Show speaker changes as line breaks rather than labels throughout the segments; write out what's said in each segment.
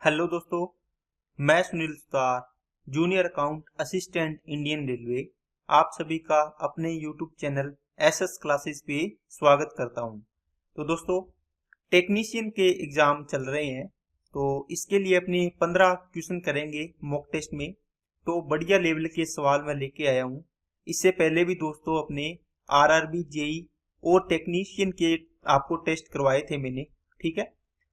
Hello दोस्तों, मैं Sunil Sutar, junior account assistant Indian railway, आप सभी का अपने यूट्यूब चैनल एसएस क्लासेस पे स्वागत करता हूं। तो दोस्तों, टेक्नीशियन के एग्ज़ाम चल रहे हैं, तो इसके लिए अपने 15 क्वेश्चन करेंगे मॉक टेस्ट में। तो बढ़िया लेवल के सवाल मैं लेके आया हूं। इससे पहले भी दोस्तों अपने आरआरबी, जेई और टेक्नीशियन के आपको टेस्ट करवाए थे मैंने, ठीक है।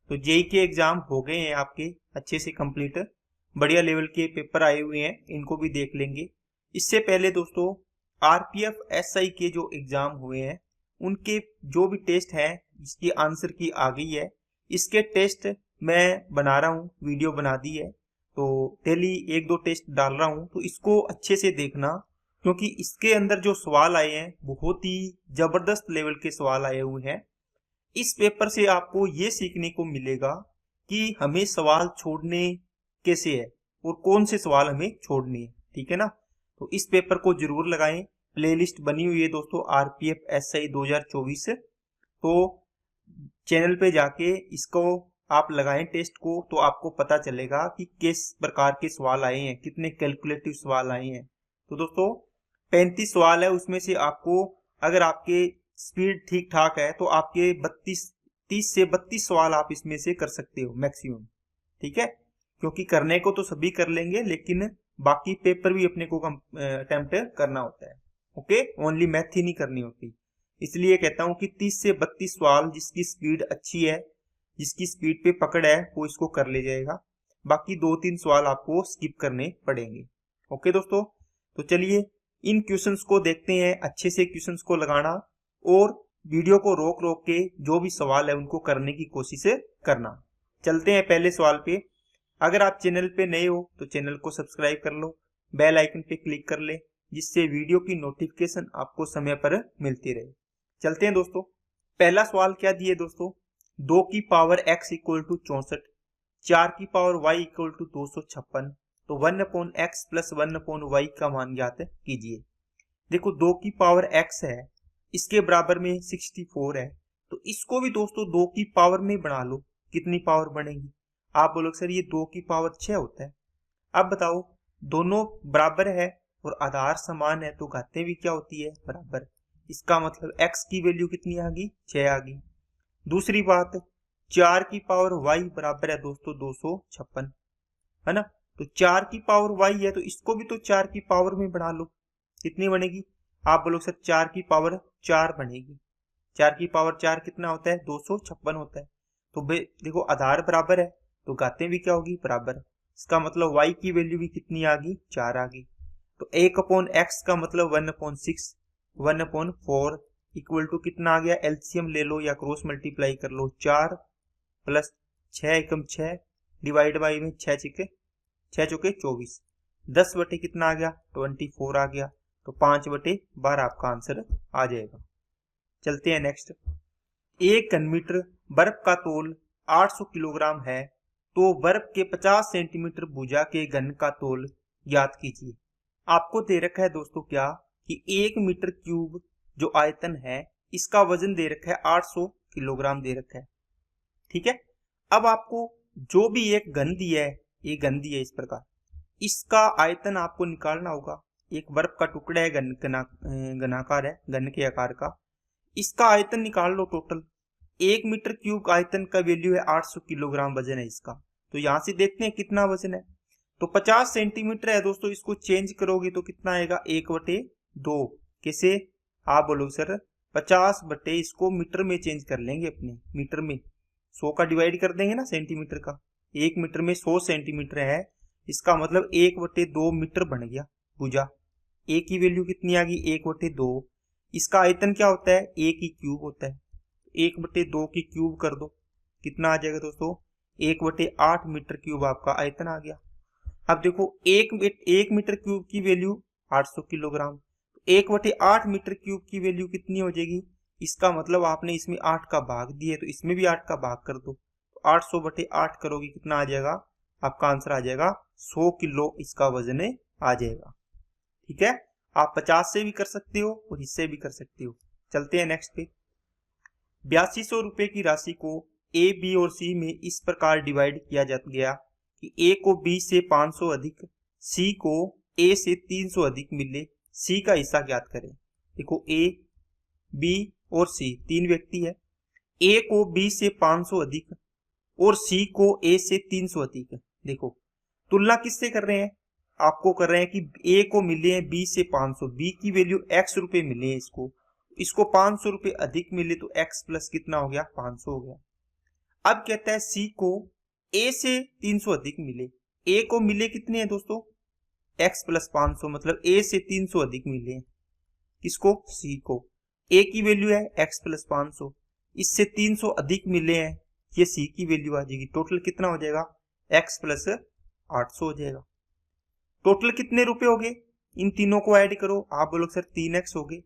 तो जेई के एग्जाम हो गए हैं आपके अच्छे से कंप्लीट, बढ़िया लेवल के पेपर आए हुए हैं, इनको भी देख लेंगे। इससे पहले दोस्तों आरपीएफ एसआई के जो एग्जाम हुए हैं उनके जो भी टेस्ट है जिसकी आंसर की आ गई है, इसके टेस्ट मैं बना रहा हूँ, वीडियो बना दी है। तो डेली एक दो टेस्ट डाल रहा हूँ, तो इसको अच्छे से देखना, क्योंकि इसके अंदर जो सवाल आए हैं बहुत ही जबरदस्त लेवल के सवाल आए हुए हैं। इस पेपर से आपको ये सीखने को मिलेगा कि हमें सवाल छोड़ने कैसे है और कौन से सवाल हमें छोड़ने हैं, ठीक है ना। तो इस पेपर को जरूर लगाएं। प्लेलिस्ट बनी हुई है दोस्तों आरपीएफ एसआई 2024। तो चैनल पे जाके इसको आप लगाएं टेस्ट को, तो आपको पता चलेगा कि किस प्रकार के सवाल आए हैं, कितने कैलकुलेटिव सवाल आए हैं। तो दोस्तों 35 सवाल है, उसमें से आपको अगर आपके स्पीड ठीक ठाक है तो आपके 30 से 32 सवाल आप इसमें से कर सकते हो मैक्सिमम, ठीक है। क्योंकि करने को तो सभी कर लेंगे, लेकिन बाकी पेपर भी अपने को अटेम्प्ट करना होता है, ओके। ओनली मैथ ही नहीं करनी होती, इसलिए कहता हूं कि 30 से 32 सवाल जिसकी स्पीड अच्छी है, जिसकी स्पीड पे पकड़ है, वो इसको कर ले जाएगा। बाकी 2-3 सवाल आपको स्किप करने पड़ेंगे, ओके दोस्तों। तो चलिए इन क्वेश्चंस को देखते हैं, अच्छे से क्वेश्चंस को लगाना और वीडियो को रोक रोक के जो भी सवाल है उनको करने की कोशिश करना। चलते हैं पहले सवाल पे। अगर आप चैनल पे नए हो तो चैनल को सब्सक्राइब कर लो, बेल आइकन पे क्लिक कर ले, जिससे वीडियो की नोटिफिकेशन आपको समय पर मिलती रहे। चलते हैं दोस्तों, पहला सवाल क्या दिए दोस्तों, 2 की पावर x इक्वल टू 64, 4 की पावर y इक्वल टू 256, तो 1/x प्लस 1/y का मान ज्ञात कीजिए। देखो 2 की पावर x है, इसके बराबर में 64 है, तो इसको भी दोस्तों 2 की पावर में बना लो। कितनी पावर बनेगी? आप बोलोगे सर ये 2 की पावर 6 होता है। अब बताओ, दोनों बराबर है और आधार समान है, तो घातें भी क्या होती है? बराबर। इसका मतलब x की वैल्यू कितनी आ गई? 6 आ गई। दूसरी बात, 4 की पावर y बराबर है दोस्तों 256, है ना। तो 4 की पावर y है, तो इसको भी तो 4 की पावर में बढ़ा लो। कितनी बनेगी? आप बोलोगे सर 4 की पावर 4 बनेगी। 4 की पावर 4 कितना होता है? 256 होता है। तो देखो आधार बराबर है, तो घातें भी क्या होगी? बराबर। इसका मतलब y की वैल्यू भी कितनी आ गई? 4 आ गई। तो 1/x का मतलब 1/6, 1/4 इक्वल टू कितना आ गया? एलसीएम ले लो या क्रॉस मल्टीप्लाई कर लो। 4 प्लस 6 एकम 6 डिवाइड बाई में 6 चौके 24, 10 बटे कितना आ गया? 24 आ गया। तो 5/12 आपका आंसर आ जाएगा। चलते हैं नेक्स्ट। 1 घन मीटर बर्फ का तोल 800 किलोग्राम है, तो बर्फ के 50 सेंटीमीटर भुजा के घन का तोल ज्ञात कीजिए। आपको दे रखा है दोस्तों क्या कि 1 मीटर क्यूब जो आयतन है, इसका वजन दे रखा है 800 किलोग्राम दे रखा है, ठीक है। अब आपको जो भी एक घन दिया है, ये घन दिया है इस प्रकार, इसका आयतन आपको निकालना होगा। एक बर्फ का टुकड़ा है, घनाकार है, घन के आकार का, इसका आयतन निकाल लो टोटल। 1 मीटर क्यूब आयतन का वैल्यू है 800 किलोग्राम वजन है इसका। तो यहां से देखते हैं कितना वजन है। तो 50 सेंटीमीटर है दोस्तों, इसको चेंज करोगे तो कितना आएगा? 1/2। कैसे? आप बोलोगे सर 50 बटे इसको मीटर में चेंज कर लेंगे, अपने मीटर में 100 का डिवाइड कर देंगे ना सेंटीमीटर का। 1 मीटर में 100 सेंटीमीटर है, इसका मतलब 1/2 मीटर बन गया भुजा। ए की वैल्यू कितनी आ गई? 1/2। इसका आयतन क्या होता है? ए की क्यूब होता है। 1/2 की क्यूब कर दो, कितना आ जाएगा दोस्तों? 1/8 मीटर क्यूब आपका आयतन आ गया। अब देखो 1 मीटर क्यूब की वैल्यू 800 किलोग्राम, 1/8 मीटर क्यूब की वैल्यू कितनी हो जाएगी? इसका मतलब आपने इसमें 8 का भाग दिया, तो इसमें भी 8 का भाग कर दो। तो 800/8 करोगे कितना आ जाएगा? आपका आंसर आ जाएगा 100 किलो, इसका वजन आ जाएगा, ठीक है। आप 50 से भी कर सकते हो और इससे भी कर सकते हो। चलते हैं नेक्स्ट पे। 8200 रुपए की राशि को ए, बी और सी में इस प्रकार डिवाइड किया गया कि ए को बी से 500 अधिक, सी को ए से 300 अधिक मिले, सी का हिस्सा ज्ञात करें। देखो ए, बी और सी तीन व्यक्ति है। ए को बी से 500 अधिक और सी को ए से 300 अधिक। देखो तुलना किससे कर रहे हैं, आपको कर रहे हैं कि ए को मिले हैं बी से 500, बी की वैल्यू x रुपए मिले हैं इसको 500 रुपए अधिक मिले तो x प्लस कितना हो गया, 500 हो गया। अब कहता है सी को ए से 300 अधिक मिले, ए को मिले कितने हैं दोस्तों, x प्लस 500, मतलब ए से 300 अधिक मिले हैं। किसको, सी को। ए की वैल्यू है x प्लस 500, इससे 300 अधिक मिले हैं, ये सी की वैल्यू आ जाएगी। टोटल कितना हो जाएगा, x प्लस 800 हो जाएगा। टोटल कितने रुपए हो गए, इन तीनों को ऐड करो, आप बोलो सर 3x हो गए,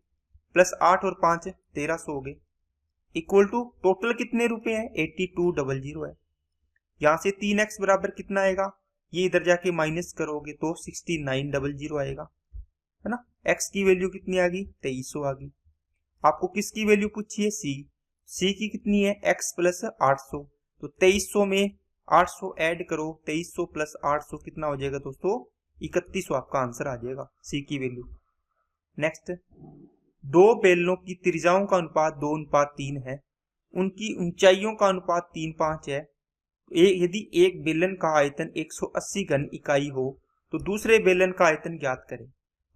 प्लस 8 और 5 1300 हो गए, इक्वल टू टोटल कितने रुपए हैं, 8200 है। यहां से 3x बराबर कितना आएगा, ये इधर जाके माइनस करोगे तो 6900 आएगा, है ना। x की वैल्यू कितनी आ गई, 2300 आ गई। आपको किसकी वैल्यू पूछी है, सी की कितनी है, x प्लस 800, तो 2300 में 800 ऐड करो, 2300 प्लस 800 कितना हो जाएगा दोस्तों, 3100 आपका आंसर आ जाएगा, सी की वैल्यू। नेक्स्ट, दो बेलनों की त्रिज्याओं का अनुपात 2:3 है, उनकी ऊंचाइयों का अनुपात 3:5 है। यदि एक बेलन का आयतन 180 घन इकाई हो तो दूसरे बेलन का आयतन ज्ञात करें।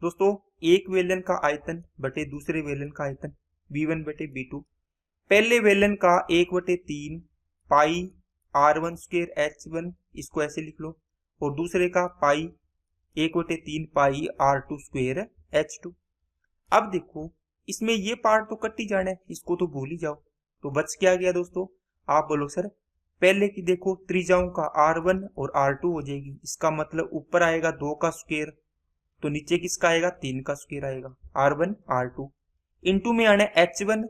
दोस्तों एक बेलन का आयतन बटे दूसरे बेलन का आयतन b1 बटे b2, पहले बेलन का 1/3 पाई r1 स्क्वायर h1, इसको ऐसे लिख लो, और दूसरे का पाई 1/3 पाई r2 स्क्वायर h2। अब देखो इसमें ये पार्ट तो कट ही जाना है, इसको तो भूल ही जाओ, तो बच क्या गया दोस्तों, आप बोलो सर पहले की देखो त्रिज्याओं का r1 और r2 हो जाएगी, इसका मतलब ऊपर आएगा 2 का स्क्वायर, तो नीचे किसका आएगा, 3 का स्क्वायर आएगा, r1 r2 इंटू में आना h1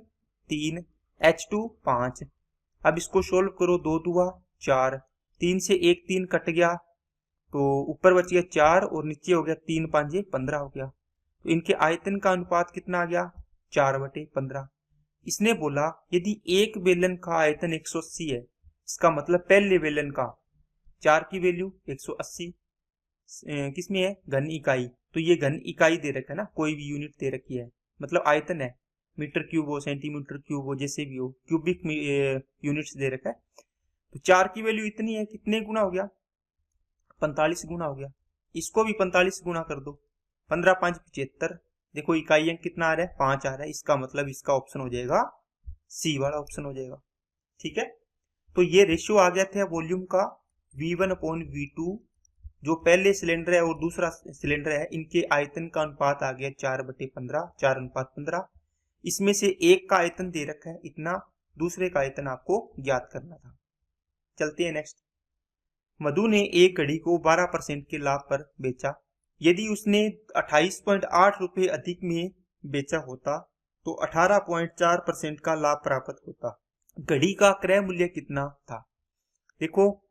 3 h2 5। अब इसको सोल्व करो, 2 दूआ 4, 3 से 1 3 कट गया, तो ऊपर बच गया 4 और नीचे हो गया 3 5 15 हो गया, तो इनके आयतन का अनुपात कितना आ गया, 4/15। इसने बोला यदि एक बेलन का आयतन 180 है, इसका मतलब पहले बेलन का 4 की वैल्यू 180 किसमें है, घन इकाई, तो ये घन इकाई दे रखा है ना, कोई भी यूनिट दे रखी है, मतलब आयतन है, मीटर क्यूब हो सेंटीमीटर क्यूब हो जैसे भी हो, क्यूबिक यूनिट्स दे रखा है। तो 4 की वैल्यू इतनी है, कितने गुना हो गया, 45 गुना हो गया। इसको भी 45 गुना कर दो, 15 5 75, देखो इकाई अंक कितना आ रहा है, 5 आ रहा है, इसका मतलब इसका ऑप्शन हो जाएगा सी वाला ऑप्शन हो जाएगा। ठीक है, तो ये रेशियो आ गया था वॉल्यूम का V1/V2, जो पहले सिलेंडर है और दूसरा सिलेंडर है, इनके आयतन का अनुपात आ गया 4/15, 4:15। इसमें से एक का आयतन दे रखा है इतना, दूसरे का आयतन आपको ज्ञात करना था। चलते हैं नेक्स्ट। मधु ने एक घड़ी को 12% के लाभ पर बेचा, यदि उसने 28.8 रुपए अधिक में बेचा होता तो 18.4% का लाभ प्राप्त होता। घड़ी का क्रय मूल्य कितना था, देखो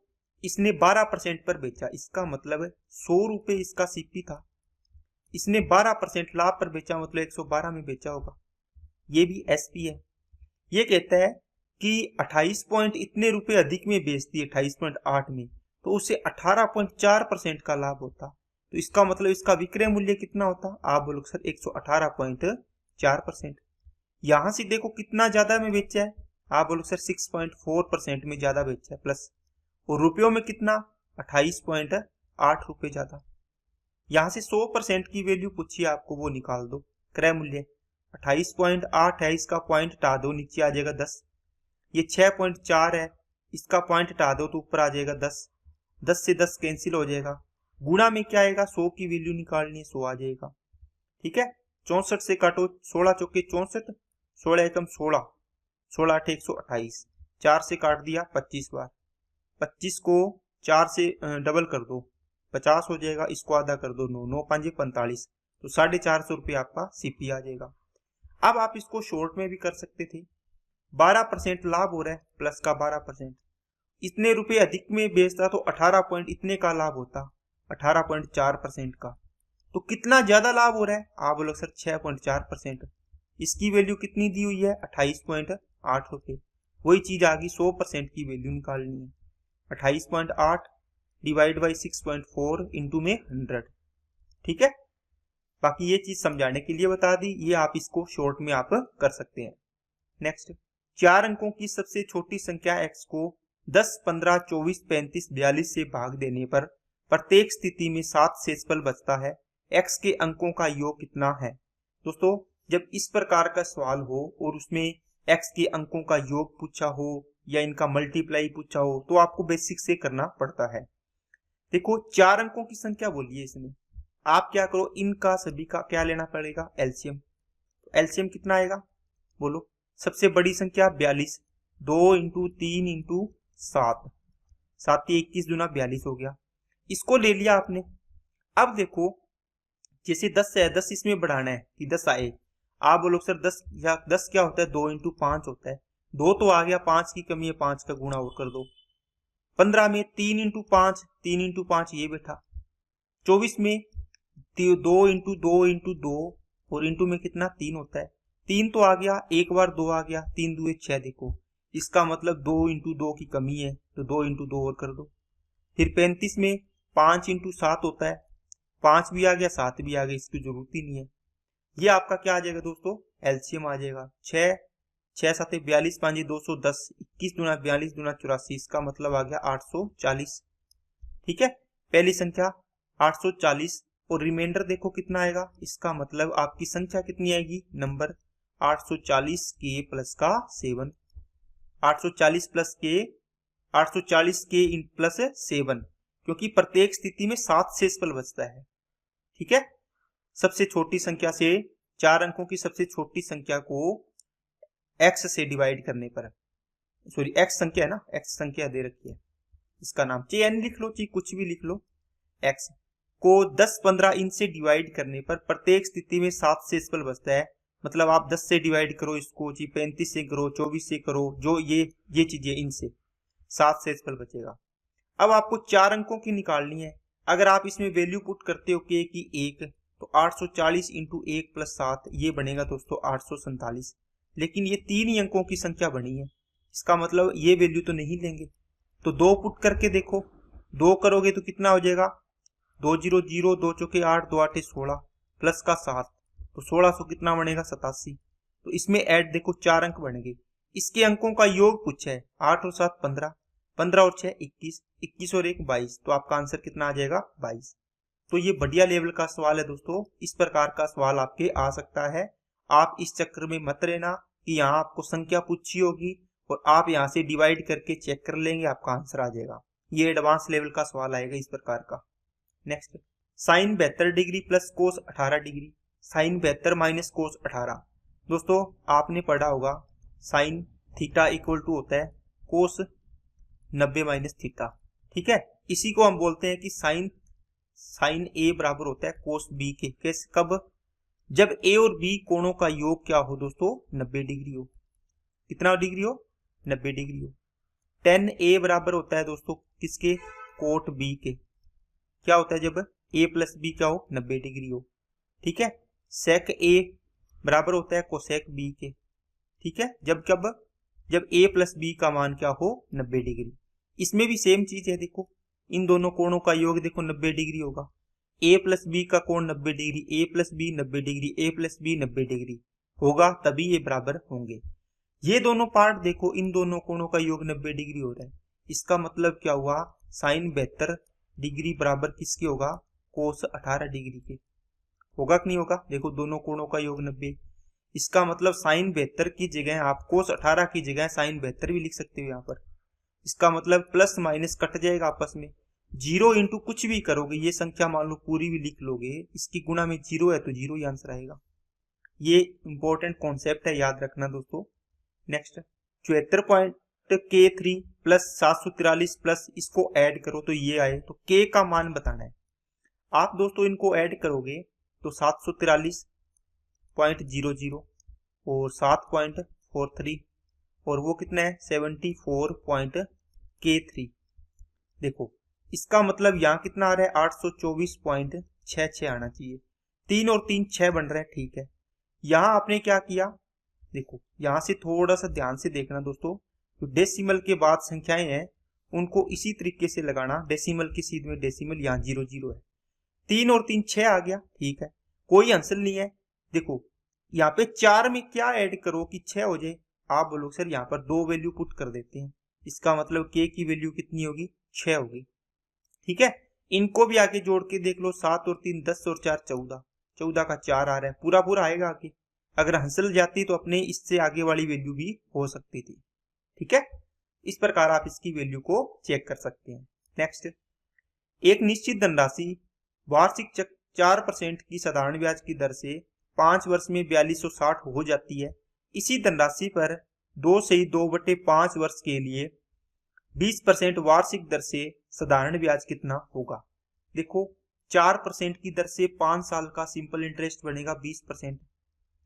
इसने 12% पर बेचा, इसका मतलब 100 रुपए इसका सीपी था, इसने 12% लाभ पर बेचा, मतलब 112 में बेचा होगा, ये भी एसपी है। ये कहता है कि 28 पॉइंट इतने रुपए अधिक में बेचती है 28.8 में, तो उसे 18.4% का लाभ होता, तो इसका मतलब इसका विक्रय मूल्य कितना होता, आप बोलो सर 118.4%। यहां से देखो कितना ज्यादा में बेचा है, आप बोलो सर 6.4% में ज्यादा बेचा है प्लस, और रुपयों में कितना 28.8 रुपए ज्यादा। यहां से 100% की वैल्यू पूछी आपको, वो निकाल दो, क्रय मूल्य 28.8 है, इसका पॉइंट हटा दो, नीचे आ जाएगा 10। ये 6.4 है, इसका पॉइंट हटा दो तो ऊपर आ जाएगा 10, 10 से 10 कैंसिल हो जाएगा, गुणा में क्या आएगा, 100 की वैल्यू निकालनी है, 100 आ जाएगा। ठीक है, 64 से काटो, 16 चौके 64, 16 एकम 16, 16 8 128, 4 से काट दिया 25 बार, 25 को 4 से डबल कर दो 50 हो जाएगा, इसको आधा कर दो 9, 9 5 45, तो 450 रुपये आपका सीपी आ जाएगा। अब आप इसको शॉर्ट में भी कर सकते थे, 12% लाभ हो रहा है, प्लस का 12%, इतने रुपए अधिक में बेचता तो 18 पॉइंट इतने का लाभ होता, 18.4% का, तो कितना ज्यादा लाभ हो रहा है, आप बोलो सर 6.4%। इसकी वैल्यू कितनी दी हुई है, 28.8 रुपए। वही चीज आ गई, 100% की वैल्यू निकालनी है, 28.8 डिवाइड बाई 6.4 इंटू में 100। ठीक है, बाकी ये चीज समझाने के लिए बता दी, ये आप इसको शॉर्ट में आप कर सकते हैं। नेक्स्ट, 4 अंकों की सबसे छोटी संख्या x को 10, 15, 24, 35, 42 से भाग देने पर प्रत्येक स्थिति में 7 शेषफल बचता है। x के अंकों का योग कितना है? दोस्तों, जब इस प्रकार का सवाल हो और उसमें x के अंकों का योग पूछा हो या इनका मल्टीप्लाई पूछा हो तो आपको बेसिक से करना पड़ता है। देखो, 4 अंकों की संख्या बोलिए इसमें, आप क्या करो, इनका सभी का क्या लेना पड़ेगा? एलसीएम। एलसीएम कितना आएगा बोलो? सबसे बड़ी संख्या 42, 2 इंटू 3 इंटू 7, 7 21 दूना 42 हो गया, इसको ले लिया आपने। अब देखो, जैसे 10 है, 10 इसमें बढ़ाना है कि 10 आए। आप बोलो सर 10 या 10 क्या होता है? 2 इंटू 5 होता है, 2 तो आ गया, 5 की कमी है, 5 का गुणा और कर दो। 15 में 3 इंटू 5, 3 इंटू 5 ये बैठा। 24 में 2 इंटू 2 इंटू 2 और इंटू में कितना? 3 होता है, 3 तो आ गया, एक बार 2 आ गया, 3 2 6। देखो, इसका मतलब 2 इंटू 2 की कमी है तो 2 इंटू 2 और कर दो। फिर 35 में 5 इंटू 7 होता है, 5 भी आ गया, 7 भी आ गया, इसकी जरूरत ही नहीं है। ये आपका क्या आ जाएगा दोस्तों? एलसीएम आ जाएगा। 6 6 7 42, 5 210, 21 दूना 42 दूना 84, इसका मतलब आ गया 840। ठीक है, पहली संख्या 840 और रिमाइंडर देखो कितना आएगा, इसका मतलब आपकी संख्या कितनी आएगी? नंबर 840 के प्लस का 7, 840 प्लस के 840 के प्लस 7, क्योंकि प्रत्येक स्थिति में 7 शेषफल बचता है। ठीक है, सबसे छोटी संख्या से 4 अंकों की सबसे छोटी संख्या को x से डिवाइड करने पर, सॉरी x संख्या है ना, x संख्या दे रखी है, इसका नाम चाहे n लिख लो चाहे कुछ भी लिख लो, x को 10, 15 इनसे डिवाइड करने पर प्रत्येक स्थिति में 7 शेषफल बचता है। मतलब आप 10 से डिवाइड करो इसको, 35 से करो, 24 से करो, जो ये चीजें, इनसे 7 शेषफल बचेगा। अब आपको 4 अंकों की निकालनी है। अगर आप इसमें वैल्यू पुट करते हो k की 1 तो 840 इंटू 1 प्लस 7 ये बनेगा दोस्तों 847। लेकिन ये 3 ही अंकों की संख्या बनी है, इसका मतलब ये वैल्यू तो नहीं लेंगे। तो 2 पुट करके देखो, 2 करोगे तो कितना हो जाएगा? 2 0 0, 2 चौके 8, 2 8 16 प्लस का 7, तो 1600 कितना बनेगा? 87। तो इसमें ऐड देखो 4 अंक बन गए। इसके अंकों का योग पूछा है, 8 और 7 15, 15 और 6 21, 21 और 1 22, तो आपका आंसर कितना आ जाएगा? 22। तो ये बढ़िया लेवल का सवाल है दोस्तों, इस प्रकार का सवाल आपके आ सकता है। आप इस चक्कर में मत रहना कि यहाँ आपको संख्या पूछी होगी और आप यहाँ से डिवाइड करके चेक कर लेंगे, आपका आंसर आ जाएगा। ये एडवांस लेवल का सवाल आएगा इस प्रकार का। Next, sine 72 degree plus cos 18 degree, sine 72 minus cos 18। दोस्तों, आपने पढ़ा होगा साइन थीटा इक्वल टू होता है कोस 90 माइनस थीटा। ठीक है, इसी को हम बोलते हैं कि साइन ए बराबर होता है कोस बी के। कैसे? कब? जब ए और बी कोणों का योग क्या हो दोस्तों? 90 डिग्री हो। कितना डिग्री हो? 90 डिग्री हो। tan ए बराबर होता है दोस्तों किसके? कोट बी के। क्या होता है जब a प्लस बी क्या हो? 90 डिग्री हो। ठीक है, सेक ए बराबर होता है कोसेक बी के। ठीक है, जब a प्लस बी का मान क्या हो? 90 डिग्री। इसमें भी सेम चीज है, देखो इन दोनों कोणों का योग देखो 90 डिग्री होगा। a प्लस बी का कोण 90 degree, a plus B 90 degree, a plus B 90 degree होगा, तभी ये बराबर होंगे। ये दोनों पार्ट देखो, इन दोनों कोणों का योग 90 डिग्री हो रहा है, इसका मतलब क्या हुआ? साइन 72 डिग्री बराबर किसके होगा? कोस 18 डिग्री के। होगा कि नहीं होगा? देखो दोनों कोणों का योग 90, इसका मतलब साइन 72 की जगह आप कोस 18 की जगह साइन 72 भी लिख सकते हो यहाँ पर। इसका मतलब प्लस माइनस कट जाएगा आपस में, 0 इंटू कुछ भी करोगे, ये संख्या मान लो पूरी भी लिख लोगे, इसकी गुणा में 0 है तो 0 ही आंसर आएगा। ये इंपॉर्टेंट कॉन्सेप्ट है, याद रखना दोस्तों। नेक्स्ट, 74.K3 प्लस 743 प्लस इसको ऐड करो तो ये आए, तो K का मान बताना है। आप दोस्तों इनको ऐड करोगे तो 743.00 और 7.43 और वो कितना है? 74.K3। देखो इसका मतलब यहाँ कितना आ रहा है? 824.66 आना चाहिए। 3 और 3 6 बन रहा है। ठीक है, यहाँ आपने क्या किया? देखो यहाँ से थोड़ा सा ध्यान से देखना दोस्तों, तो डेसिमल के बाद संख्याएं हैं उनको इसी तरीके से लगाना, डेसिमल की सीध में डेसिमल, यहाँ 0 0 है, 3 और 3 6 आ गया, ठीक है, कोई आंसर नहीं है। देखो यहाँ पे 4 में क्या ऐड करो कि 6 हो जाए, आप बोलो सर यहाँ पर 2 वैल्यू पुट कर देते हैं, इसका मतलब k की वैल्यू कितनी होगी, 6 होगी, ठीक है। इनको भी आगे जोड़ के देख लो, 7 और 3 10 और 4 14, 14 का 4 आ रहा है, पूरा पूरा आएगा आगे। अगर हंसल जाती तो अपने इससे आगे वाली वैल्यू भी हो सकती थी, ठीक है। इस प्रकार आप इसकी वैल्यू को चेक कर सकते हैं। नेक्स्ट, एक निश्चित धनराशि वार्षिक 4% की साधारण ब्याज की दर से 5 वर्ष में 4260 हो जाती है। इसी धनराशि पर 2/2/5 वर्ष के लिए 20% वार्षिक दर से साधारण ब्याज कितना होगा। देखो 4% की दर से 5 साल का सिंपल इंटरेस्ट बनेगा 20%,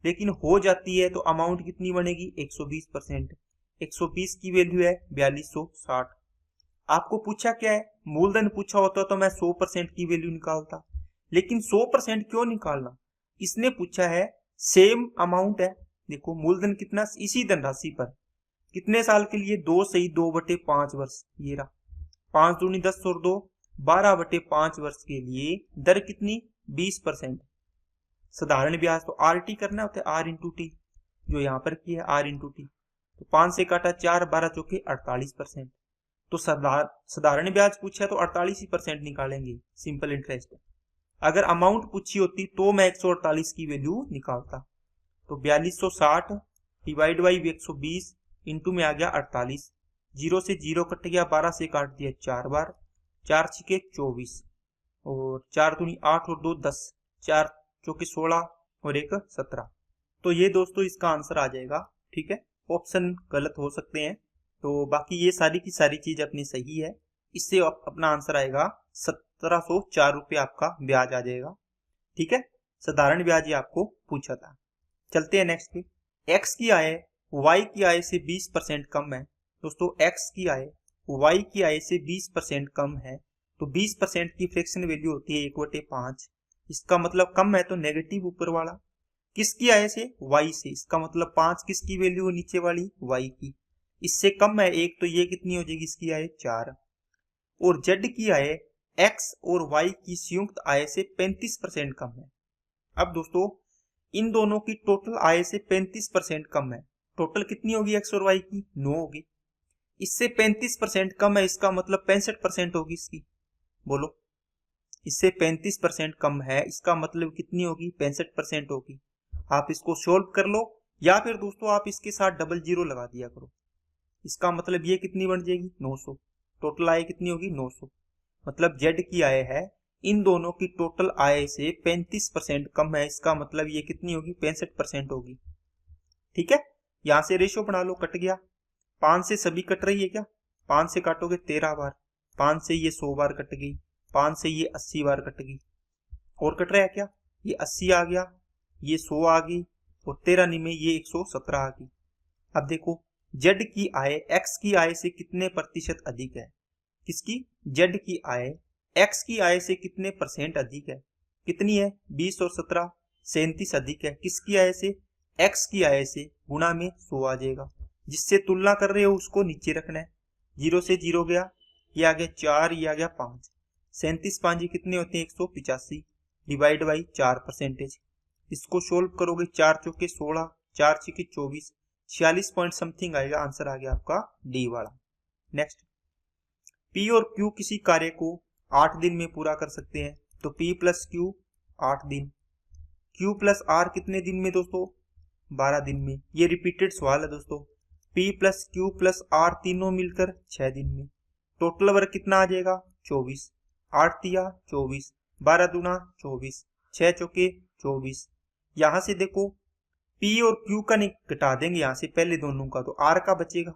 लेकिन हो जाती है तो अमाउंट कितनी बनेगी 120%। 120 की वैल्यू है 4260। आपको पूछा क्या है, मूलधन पूछा होता तो मैं 100% की वैल्यू निकालता, लेकिन 100% क्यों निकालना, इसने पूछा है सेम अमाउंट है। देखो मूलधन कितना, इसी धनराशि पर कितने साल के लिए, 2/2/5 वर्ष, ये रहा 5 दूनी 10 और 2 12/5 वर्ष के लिए दर कितनी 20%। साधारण ब्याज तो RT करना होता है, R इंटू टी, जो यहाँ पर किया है R इंटू टी, तो 5 से काटा 4, 12 चौके 48%। तो साधारण ब्याज पूछा तो 48% निकालेंगे सिंपल इंटरेस्ट। अगर अमाउंट पूछी होती तो मैं 148 की वैल्यू निकालता। तो 4260 डिवाइड बाई 120 इंटू में आ गया 48, 0 से 0 कट गया, 12 से काट दिया 4 बार, 4 छिके 24 और 4 दूनी 8 और 2 10, 4 चौके 16 और 1 17। तो ये दोस्तों इसका आंसर आ जाएगा, ठीक है। ऑप्शन गलत हो सकते हैं, तो बाकी ये सारी की सारी चीज अपनी सही है। इससे अपना आंसर आएगा 1704 रुपये आपका ब्याज आ जाएगा, ठीक है। साधारण ब्याज ये आपको पूछा था। चलते हैं नेक्स्ट पे। एक्स की आय वाई की आय से 20% कम है। दोस्तों एक्स की आय वाई की आय से 20% कम है, तो 20% की फ्रैक्शन वैल्यू होती है 1/5। इसका मतलब कम है तो नेगेटिव ऊपर वाला, किसकी आय से, वाई से, इसका मतलब 5 किसकी वैल्यू है, नीचे वाली वाई की, इससे कम है 1, तो ये कितनी हो जाएगी इसकी आय 4। और जेड की आय एक्स और वाई की संयुक्त आय से 35% कम है। अब दोस्तों इन दोनों की टोटल आय से 35% कम है, टोटल कितनी होगी एक्स और वाई की 9 होगी, इससे 35% कम है, इसका मतलब 65% होगी इसकी, बोलो इससे 35% कम है, इसका मतलब कितनी होगी 65% होगी। आप इसको सोल्व कर लो, या फिर दोस्तों आप इसके साथ डबल जीरो लगा दिया करो, इसका मतलब ये कितनी बन जाएगी 900, टोटल आय कितनी होगी 900, मतलब जेड की आय है इन दोनों की टोटल आय से 35% कम है, इसका मतलब ये कितनी होगी 65% होगी, ठीक है। यहां से रेशो बना लो, कट गया, 5 से सभी कट रही है क्या, 5 से काटोगे 13 बार, 5 से ये 100 बार कट गई, 5 से ये 80 बार कट गई, और कट रहा है क्या, ये 80 आ गया, ये 100 आ गई, और 13 में ये 117 आ गई। अब देखो जेड की आय एक्स की आय से कितने प्रतिशत अधिक है, किसकी, जेड की आय एक्स की आय से कितने परसेंट अधिक है, कितनी है 20 और 17 37 अधिक है, किसकी आय से, एक्स की आय से, गुणा में 100 आ जाएगा, जिससे तुलना कर रहे हो उसको नीचे रखना है, 0 से 0 गया, ये आ गया 4, ये आ गया 5, 37 5 कितने होते हैं 185, डिवाइड बाई 4%, इसको सोल्व करोगे 4 चौके 16, 4 छिके 24, 46 पॉइंट समथिंग आएगा, आंसर आ गया आपका डी वाला। नेक्स्ट, पी और क्यू किसी कार्य को 8 दिन में पूरा कर सकते हैं, तो P प्लस क्यू 8 दिन, Q प्लस R कितने दिन में दोस्तों 12 दिन में। ये रिपीटेड सवाल है दोस्तों, P plus Q plus R तीनों मिलकर 6 दिन में, टोटल वर्क कितना आ जाएगा 24, 8 तिया 24, 12 दूना 24, 6 चौके 24। यहां से देखो P और Q का घटा देंगे यहाँ से पहले दोनों का, तो R का बचेगा,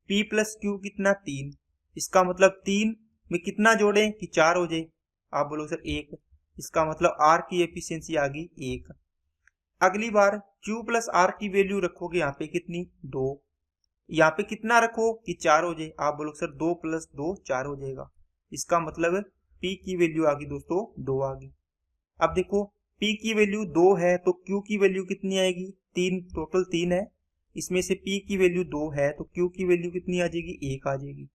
P प्लस क्यू कितना 3, इसका मतलब 3 में कितना जोड़े कि 4 हो जाए, आप बोलो सर 1, इसका मतलब R की एफिशिएंसी आ गई 1। अगली बार Q प्लस R की वैल्यू रखोगे यहाँ पे कितनी 2, यहाँ पे कितना रखो कि 4 हो जाए, आप बोलो सर 2 प्लस 2 4 हो जाएगा, इसका मतलब P की वैल्यू आ गई दोस्तों 2 आ गई। अब देखो P की वैल्यू 2 है तो Q की वैल्यू कितनी आएगी 3, टोटल 3 है, इसमें से P की वैल्यू 2 है तो Q की वैल्यू कितनी आ जाएगी 1 आ जाएगी,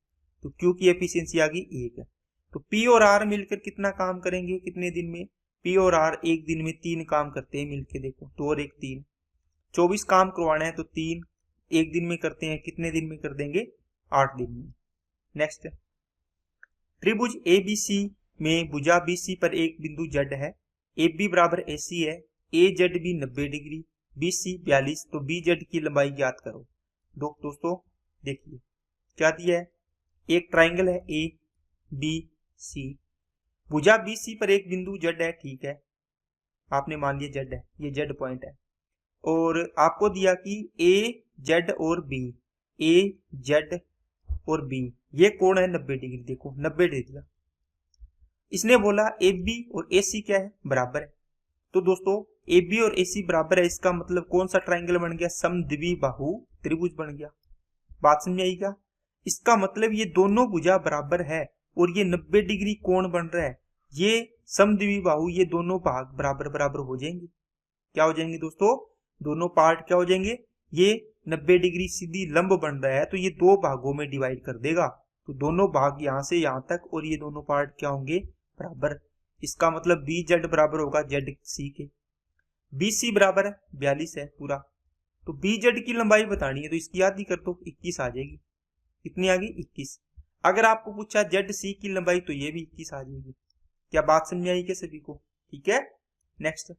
तो Q की एफिशिएंसी आ गई 1 है। तो P और R मिलकर कितना काम करेंगे कितने दिन में? P और R एक दिन में 3 काम करते हैं मिलके, देखो 2 और 1 3, 24 काम करवाना है तो 3 एक दिन में करते हैं, कितने दिन में कर देंगे? 8 दिन में। नेक्स्ट, त्रिभुज ABC में भुजा BC पर एक बिंदु Z है, AB बराबर AC है, AZB 90 डिग्री, BC 42, तो BZ की लंबाई ज्ञात करो। दोस्तों देखिए क्या दिया है, एक ट्राइंगल है ABC, भुजा BC पर एक बिंदु Z है, ठीक है, आपने मान लिया Z है, ये Z पॉइंट है, और आपको दिया कि AZ और B, AZ और B ये कोण है 90 डिग्री, देखो 90 दे दिया। इसने बोला AB और AC क्या है? बराबर है। तो दोस्तों AB और AC बराबर है, इसका मतलब कौन सा ट्राइंगल बन गया? समद्विबाहु त्रिभुज बन गया। बात समझ आई क्या? इसका मतलब ये दोनों भुजा बराबर है और ये 90 डिग्री कोण बन रहा है, ये समद्विबाहु, ये दोनों भाग बराबर बराबर हो जाएंगे। क्या हो जाएंगे दोस्तों? दोनों पार्ट क्या हो जाएंगे? ये 90 डिग्री सीधी लंब बन रहा है तो ये दो भागों में डिवाइड कर देगा, तो दोनों भाग यहां से यहां तक, और ये दोनों पार्ट क्या होंगे? बराबर। इसका मतलब BZ बराबर होगा ZC के। BC बराबर है 42 है पूरा, तो BZ की लंबाई बतानी है तो इसकी आधी कर दो, 21 आ जाएगी। कितनी आ गई? 21। अगर आपको पूछा ZC की लंबाई तो ये भी 21 आ जाएगी। क्या बात समझ आई क्या सभी को? ठीक है। नेक्स्ट,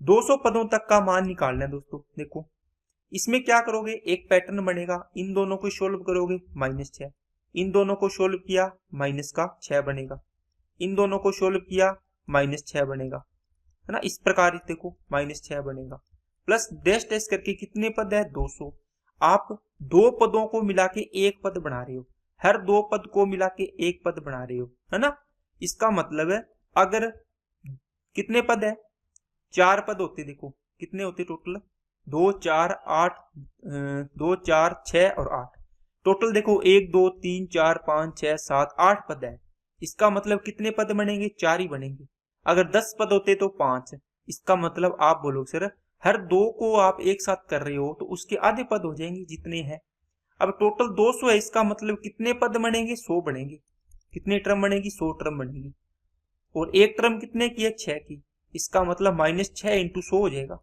200 पदों तक का मान निकालना है दोस्तों। देखो इसमें क्या करोगे, एक पैटर्न बनेगा, इन दोनों को सोल्व करोगे -6, इन दोनों को सोल्व किया माइनस का 6 बनेगा, इन दोनों को सोल्व किया -6 बनेगा, है ना। इस प्रकार देखो -6 बनेगा, प्लस डैश डैश करके कितने पद है? 200। आप दो पदों को मिला के एक पद बना रहे हो, हर दो पद को मिला के एक पद बना रहे हो, है ना। इसका मतलब है अगर कितने पद है? 4 पद होते, देखो कितने होते टोटल? 2 4 8, 2 4 6 और 8, टोटल देखो 1 2 3 4 5 6 7 8 पद है। इसका मतलब कितने पद बनेंगे? 4 ही बनेंगे। अगर 10 पद होते तो 5। इसका मतलब आप बोलो सर हर दो को आप एक साथ कर रहे हो तो उसके आधे पद हो जाएंगे जितने हैं। अब टोटल 200 है, इसका मतलब कितने पद बनेंगे? 100 बनेंगे। कितने टर्म बनेगी? 100 टर्म बनेगी। और एक टर्म कितने की है? 6 की। इसका मतलब -6 इंटू 100 हो जाएगा।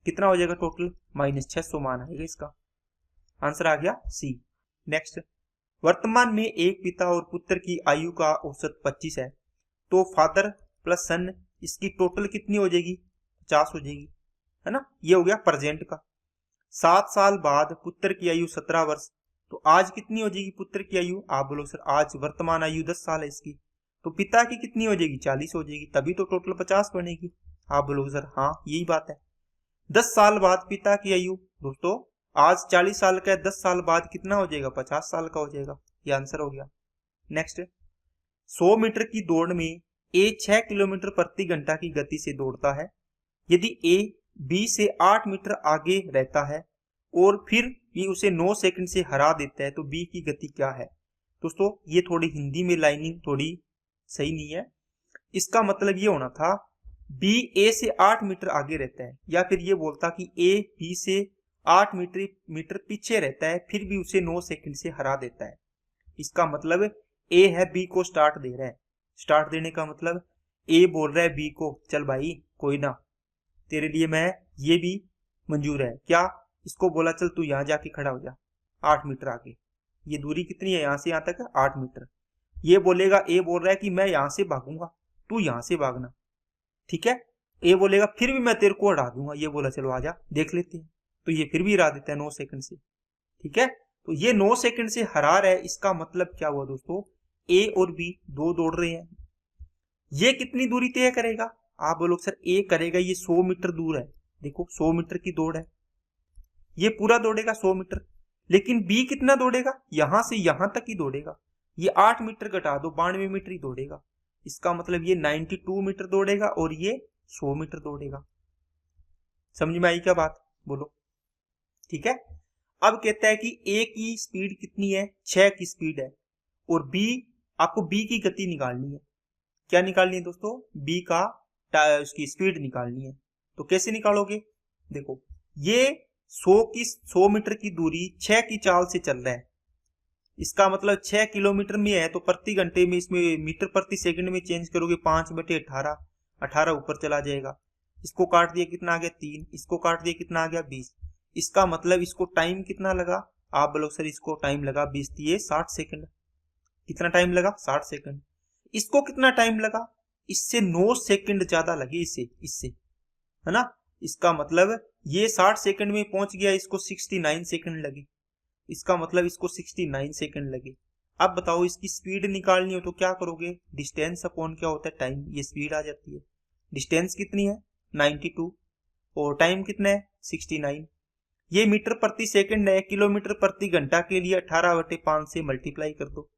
कितना हो जाएगा टोटल? -600 मान आएगा इसका। आंसर आ गया सी। नेक्स्ट, वर्तमान में एक पिता और पुत्र की आयु का औसत 25 है, तो फादर प्लस सन इसकी टोटल कितनी हो जाएगी? 50 हो जाएगी, है ना। ये हो गया प्रेजेंट का। 7 साल बाद पुत्र की आयु 17 वर्ष, तो आज कितनी हो जाएगी पुत्र की आयु? आप बोलो सर आज वर्तमान आयु 10 साल है इसकी, तो पिता की कितनी हो जाएगी? 40 हो जाएगी, तभी तो टोटल 50 बनेगी। आप बोलोगे सर हाँ यही बात है। 10 साल बाद पिता की आयु, दोस्तों आज 40 साल का है, 10 साल बाद कितना हो जाएगा? 50 साल का हो जाएगा। ये आंसर हो गया। नेक्स्ट, 100 मीटर की दौड़ में ए 6 किलोमीटर प्रति घंटा की गति से दौड़ता है। यदि ए बी से 8 मीटर आगे रहता है और फिर भी उसे 9 सेकंड से हरा देता है, तो बी की गति क्या है? दोस्तों ये थोड़ी हिंदी में लाइनिंग थोड़ी सही नहीं है। इसका मतलब ये होना था बी ए से 8 मीटर आगे रहता है, या फिर ये बोलता कि ए बी से 8 मीटर पीछे रहता है फिर भी उसे 9 सेकंड से हरा देता है। इसका मतलब ए है बी को स्टार्ट दे रहा है। स्टार्ट देने का मतलब ए बोल रहा है बी को चल भाई कोई ना, तेरे लिए मैं ये भी मंजूर है। क्या? इसको बोला चल तू यहां जाके खड़ा हो जा 8 मीटर आगे। ये दूरी कितनी है? यहां से यहां तक है 8 मीटर। ये बोलेगा, ए बोल रहा है कि मैं यहां से भागूंगा, तू यहां से भागना, ठीक है। ए बोलेगा फिर भी मैं तेरे को हरा दूंगा, ये बोला चलो आजा देख लेते हैं, तो ये फिर भी हरा देता है 9 सेकंड से, ठीक है। तो ये 9 सेकंड से हरा रहा है, इसका मतलब क्या हुआ दोस्तों? ए और बी दो दौड़ रहे हैं। ये कितनी दूरी तय करेगा? आप बोलोगे सर ए करेगा ये 100 मीटर दूर है, देखो 100 मीटर की दौड़ है, ये पूरा दौड़ेगा 100 मीटर। लेकिन बी कितना दौड़ेगा? यहां से यहां तक ही दौड़ेगा, ये 8 मीटर घटा दो 92 मीटर ही दौड़ेगा। इसका मतलब ये 92 मीटर दौड़ेगा और ये 100 मीटर दौड़ेगा। समझ में आई क्या बात? बोलो, ठीक है। अब कहता है कि ए की स्पीड कितनी है? 6 की स्पीड है, और बी, आपको बी की गति निकालनी है। क्या निकालनी है दोस्तों? बी का उसकी स्पीड निकालनी है। तो कैसे निकालोगे? देखो ये 100 मीटर की दूरी 6 की चाल से चल रहा है, इसका मतलब 6 किलोमीटर में है तो प्रति घंटे में इसमें मीटर प्रति सेकंड में चेंज करोगे 5/18, 18 ऊपर चला जाएगा। इसको काट दिया कितना आ गया 3, इसको काट दिया कितना आ गया 20। इसका मतलब इसको टाइम कितना लगा, आप बोलो सर इसको टाइम लगा 20 दिए 60 सेकंड। कितना टाइम लगा 60 सेकंड। इसको कितना टाइम लगा, इससे 9 सेकंड ज्यादा लगे इससे है ना। इसका मतलब ये 60 सेकंड में पहुंच गया, इसको 69 सेकंड लगे। इसका मतलब इसको 69 सेकंड लगे। अब बताओ इसकी स्पीड निकालनी हो तो क्या करोगे, डिस्टेंस अपॉन क्या होता है टाइम, ये स्पीड आ जाती है। डिस्टेंस कितनी है 92 और टाइम कितना है 69। ये मीटर प्रति सेकंड है, किलोमीटर प्रति घंटा के लिए 18/5 से मल्टीप्लाई कर दो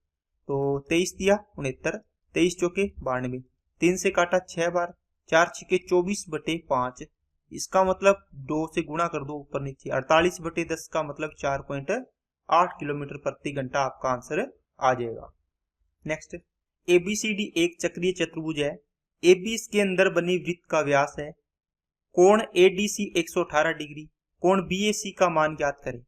तो 23 दिया 69, 23 चौके 92, 3 से काटा 6 बार, 4 छिके 24/5। इसका मतलब 2 से गुणा कर दो ऊपर नीचे, 48/10 का मतलब 4.8 किलोमीटर प्रति घंटा आपका आंसर आ जाएगा। नेक्स्ट, ABCD एक चक्रीय चतुर्भुज है। AB इसके अंदर बनी वृत्त का व्यास है। कोण ADC 118 डिग्री, कोण BAC का मान ज्ञात करें।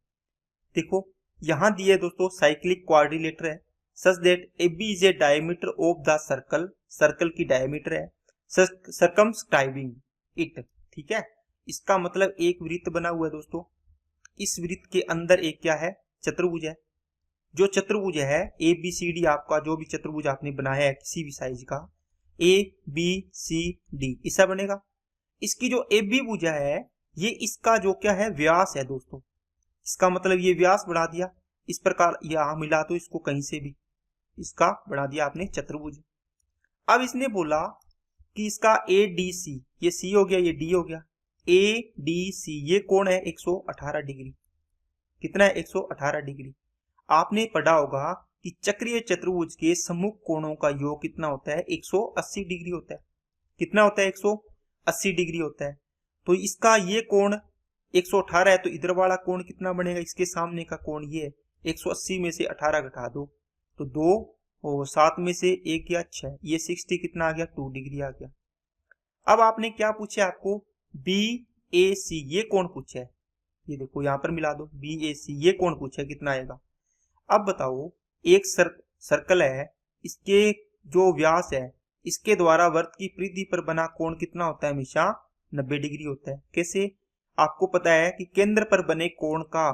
देखो यहां दिए दोस्तों साइक्लिक क्वाड्रिलेटर है, such that AB is a diameter of the circle, circle की डायमीटर है, सर्कमस्क्राइबिंग इट, ठीक है। इसका मतलब एक वृत्त बना हुआ है दोस्तों, इस वृत्त के अंदर एक क्या है चतुर्भुज है। जो चतुर्भुज है ABCD, आपका जो भी चतुर्भुज आपने बनाया है किसी भी साइज का, ABCD ऐसा बनेगा। इसकी जो AB भुजा है ये इसका जो क्या है व्यास है दोस्तों। इसका मतलब ये व्यास बढ़ा दिया, इस प्रकार यहां मिला तो इसको कहीं से भी इसका बढ़ा दिया आपने चतुर्भुज। अब इसने बोला कि इसका ADC, ये C हो गया ये D हो गया, ADC ये कोण है 118 डिग्री। कितना है 118 डिग्री। आपने पढ़ा होगा कि चक्रीय चतुर्भुज के सम्मुख कोणों का योग कितना होता है 180 डिग्री होता है। कितना होता है 180 डिग्री होता है। तो इसका ये कोण 118 है तो इधर वाला कोण कितना बनेगा, इसके सामने का कोण ये है, 180 में से 18 घटा दो तो 2 और 7 में से 1 गया 6, ये 60 कितना आ गया 2 डिग्री आ गया। अब आपने क्या पूछा, आपको BAC ये कोण पूछा है, ये देखो यहां पर मिला दो BAC ये कोण पूछा है कितना आएगा। अब बताओ एक सर्कल है, इसके जो व्यास है इसके द्वारा वृत्त की परिधि पर बना कोण कितना होता है, हमेशा 90 डिग्री होता है। कैसे, आपको पता है कि केंद्र पर बने कोण का,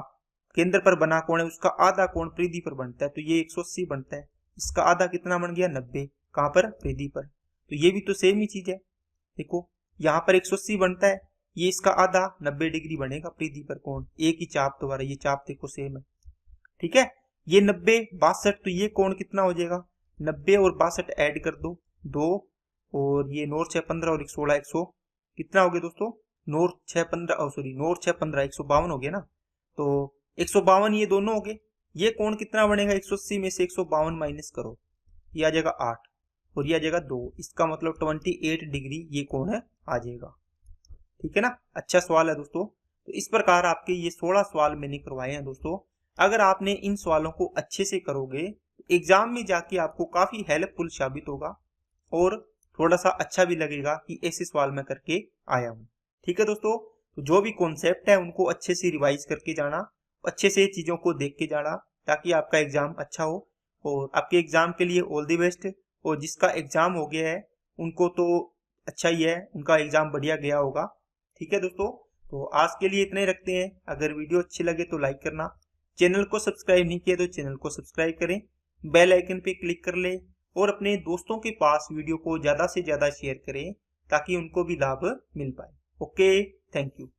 केंद्र पर बना कोण है उसका आधा कोण परिधि पर बनता है, तो ये 180 बनता है, इसका आधा कितना बन गया 90, कहां पर परिधि पर। तो ये भी तो सेम ही चीज है, देखो यहाँ पर 180 बनता है, ये इसका आधा 90 डिग्री बनेगा परिधि पर कोण, एक ही चाप द्वारा, ये चाप देखो सेम है, ठीक है। ये 90 62, तो ये कोण कितना हो जाएगा 90 और 62 ऐड कर दो 2 और ये 9 6 15 और 16 100 कितना हो गया दोस्तों 9 6 15 सॉरी 9 6 15 152 हो गया ना। तो 152 ये दोनों हो गए। ये कोण कितना बनेगा 180 में से 152 माइनस करो, ये आ जाएगा 8 और ये आ जाएगा 2, इसका मतलब 28 डिग्री ये कोण है आ जाएगा, ठीक है ना। अच्छा सवाल है दोस्तों। तो इस प्रकार आपके ये 16 सवाल मैंने करवाए हैं दोस्तों। अगर आपने इन सवालों को अच्छे से करोगे तो एग्जाम में जाके आपको काफी हेल्पफुल साबित होगा और थोड़ा सा अच्छा भी लगेगा कि ऐसे सवाल मैं करके आया हूँ, ठीक है दोस्तों। तो जो भी कॉन्सेप्ट है उनको अच्छे से रिवाइज करके जाना, अच्छे से चीजों को देख के जाना, ताकि आपका एग्जाम अच्छा हो। और आपके एग्जाम के लिए ऑल द बेस्ट। और जिसका एग्जाम हो गया है उनको तो अच्छा ही है, उनका एग्जाम बढ़िया गया होगा, ठीक है दोस्तों। तो आज के लिए इतने रखते हैं। अगर वीडियो अच्छी लगे तो लाइक करना, चैनल को सब्सक्राइब नहीं किया तो चैनल को सब्सक्राइब करें, बेल आइकन पे क्लिक कर ले और अपने दोस्तों के पास वीडियो को ज्यादा से ज्यादा शेयर करें ताकि उनको भी लाभ मिल पाए। Okay, thank you.